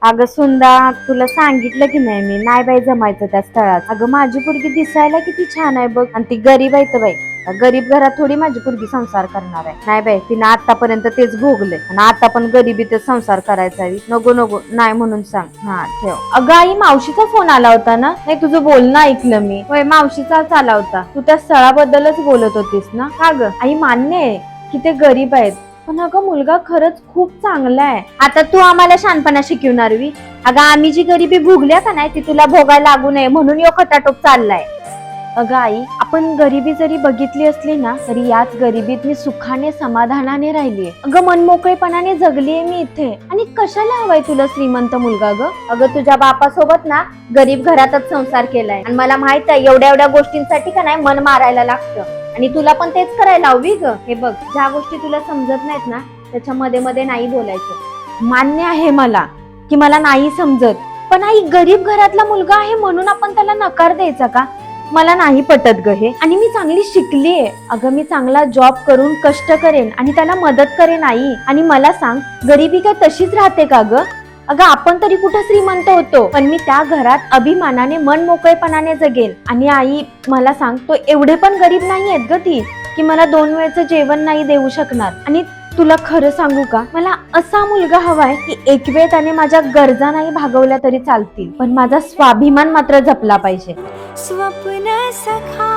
अगं सुंदा, तुला सांगितलं की नाही मी नाही बाई जमायचं त्या स्थळात. अगं माझी पोरगी दिसायला किती छान आहे बघ, आणि ती गरीब आहे तर बाई. गरीब घरात थोडी माझी पोरगी संसार करणार आहे. नाही बाई, तिनं आतापर्यंत तेच भोगलंय आणि आता पण गरिबीतच संसार करायचा आहे. नको नको, नाही म्हणून सांग. हा ठेव. अगं आई, मावशीचा फोन आला होता ना? नाही, तुझं बोलणं ऐकलं मी. होय, मावशीचाच आला होता. तू त्या स्थळाबद्दलच बोलत होतीस ना? का ग आई, मान्य आहे की ते गरीब आहेत, पण अगं मुलगा खरंच खूप चांगला आहे. आता तू आम्हाला शहाणपणा शिकवणार वी? अगं आम्ही जी गरिबी भोगल्या का नाही ती तुला भोगायला लागू नये म्हणून यो खटाटोप चाललाय. अगं आई, आपण गरिबी जरी बघितली असली ना तरी याच गरिबीत मी सुखाने समाधानाने राहिलीये. अगं मनमोकळेपणाने जगलीये मी इथे. आणि कशाला हवाय तुला श्रीमंत मुलगा ग? अगं तुझ्या बापासोबत ना गरीब घरातच संसार केलाय, आणि मला माहित आहे एवढ्या एवढ्या गोष्टींसाठी का नाही मन मारायला लागतं. आणि तुला पण तेच करायला हवी ग. हे बघ, ज्या गोष्टी तुला समजत नाहीत ना त्याच्या मध्ये मध्ये नाही बोलायचं. मान्य आहे मला की मला नाही समजत, पण आई गरीब घरातला मुलगा आहे म्हणून आपण त्याला नकार द्यायचा का? मला नाही पटत ग हे. आणि मी चांगली शिकलीये. अगं मी चांगला जॉब करून कष्ट करेन आणि त्याला मदत करेन आई. आणि मला सांग, गरिबी काय तशीच राहते का ग? अगं आपण तरी कुठं श्रीमंत होतो, पण मी त्या घरात अभिमानाने मन मोकळेपणाने जगेल. आणि आई मला सांग, तो एवढे पण गरीब नाहीयेत ग ती की मला 2 वेळचं जेवण नाही देऊ शकणार. आणि तुला खरं सांगू का, मला असा मुलगा हवाय की एक वेळ त्याने माझ्या गरजा नाही भागवल्या तरी चालतील, पण माझा स्वाभिमान मात्र जपला पाहिजे. स्वप्न सखा